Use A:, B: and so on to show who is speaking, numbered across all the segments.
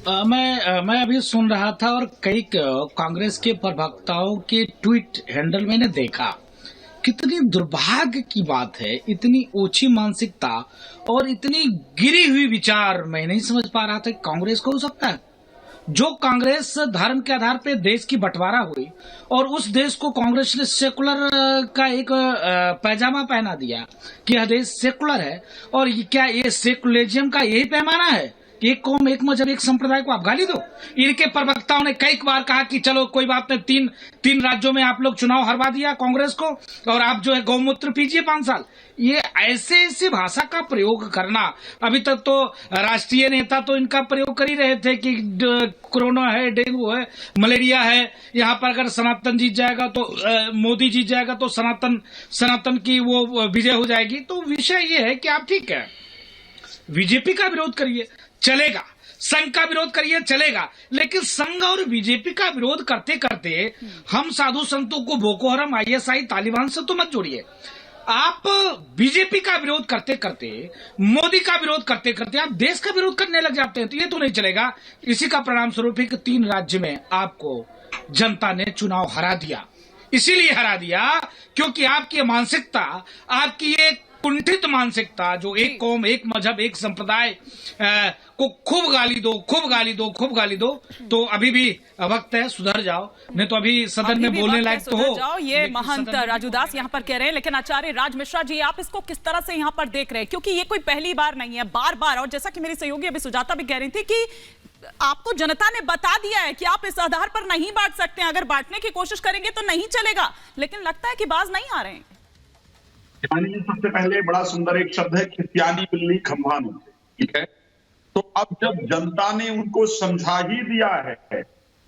A: मैं अभी सुन रहा था और कई कांग्रेस के प्रवक्ताओं के ट्वीट हैंडल मैंने देखा। कितनी दुर्भाग्य की बात है, इतनी ओछी मानसिकता और इतनी गिरी हुई विचार। मैं नहीं समझ पा रहा था कि कांग्रेस को हो सकता है। जो कांग्रेस धर्म के आधार पे देश की बंटवारा हुई और उस देश को कांग्रेस ने सेकुलर का एक पैजामा पहना दिया कि यह देश सेकुलर है। और क्या ये सेकुलरिज्म का यही पैमाना है? एक कौम, एक मजहब, एक संप्रदाय को आप गाली दो? इनके प्रवक्ताओं ने कई बार कहा कि चलो कोई बात नहीं, तीन राज्यों में आप लोग चुनाव हरवा दिया कांग्रेस को और आप जो है गौमूत्र पीजिए 5 साल। ये ऐसे भाषा का प्रयोग करना, अभी तक तो राष्ट्रीय नेता तो इनका प्रयोग कर ही रहे थे कि कोरोना है, डेंगू है, मलेरिया है, यहाँ पर अगर सनातन जीत जाएगा तो मोदी जीत जाएगा तो सनातन की वो विजय हो जाएगी। तो विषय ये है कि आप ठीक है, बीजेपी का विरोध करिए चलेगा, संघ का विरोध करिए चलेगा, लेकिन संघ और बीजेपी का विरोध करते करते हम साधु संतों को बोको हराम, आईएसआई, तालिबान से तो मत जोड़िए। आप बीजेपी का विरोध करते करते, मोदी का विरोध करते करते आप देश का विरोध करने लग जाते हैं, तो ये तो नहीं चलेगा। इसी का परिणाम स्वरूप है कि 3 राज्य में आपको जनता ने चुनाव हरा दिया। इसीलिए हरा दिया क्योंकि आपकी मानसिकता, आपकी एक कुंठित मानसिकता, जो एक कौम, एक मजहब, एक संप्रदाय को खूब गाली दो, तो अभी भी वक्त है, सुधर जाओ, नहीं तो अभी सदन में बोलने लायक तो हो
B: जाओ। ये महंत राजू दास यहाँ पर कह रहे हैं, लेकिन आचार्य राज मिश्रा जी, आप इसको किस तरह से यहाँ पर देख रहे हैं? क्योंकि ये कोई पहली बार नहीं है, बार बार, और जैसा कि मेरी सहयोगी अभी सुजाता भी कह रही थी कि आपको जनता ने बता दिया है कि आप इस आधार पर नहीं बांट सकते हैं, अगर बांटने की कोशिश करेंगे तो नहीं चलेगा, लेकिन लगता है कि बाज नहीं आ रहे हैं।
C: सबसे पहले बड़ा सुंदर एक शब्द है, खिसियानी बिल्ली खंभानु, ठीक है। तो अब जब जनता ने उनको समझा ही दिया है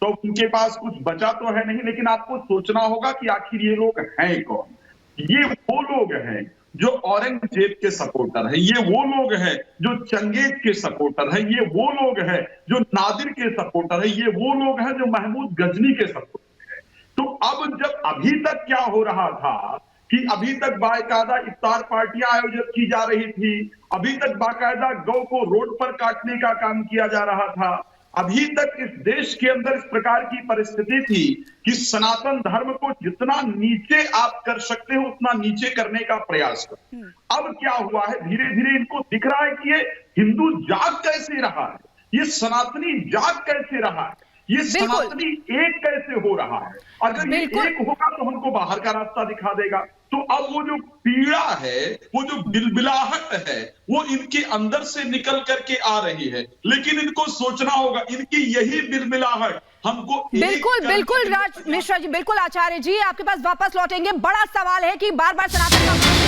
C: तो उनके पास कुछ बचा तो है नहीं, लेकिन आपको सोचना होगा कि आखिर ये लोग हैं कौन। ये वो लोग हैं जो औरंगजेब के सपोर्टर है, ये वो लोग हैं जो चंगेज के सपोर्टर है, ये वो लोग हैं जो नादिर के सपोर्टर है, ये वो लोग हैं जो महमूद गजनी के सपोर्टर है। तो अब जब अभी तक क्या हो रहा था कि अभी तक बाकायदा इफ्तार पार्टियां आयोजित की जा रही थी, अभी तक बाकायदा गौ को रोड पर काटने का काम किया जा रहा था, अभी तक इस देश के अंदर इस प्रकार की परिस्थिति थी कि सनातन धर्म को जितना नीचे आप कर सकते हो उतना नीचे करने का प्रयास करो। अब क्या हुआ है, धीरे धीरे इनको दिख रहा है कि ये हिंदू जाग कैसे रहा है, ये सनातनी जाग कैसे रहा है, ये सनातनी एक कैसे हो रहा है। अगर ये एक होगा तो हमको बाहर का रास्ता दिखा देगा। तो अब वो जो पीड़ा है, वो जो बिलबिलाहट है, वो इनके अंदर से निकल करके आ रही है, लेकिन इनको सोचना होगा इनकी यही बिलबिलाहट हमको
D: बिल्कुल राज मिश्रा जी, बिल्कुल आचार्य जी, आपके पास वापस लौटेंगे। बड़ा सवाल है कि बार बार सनातन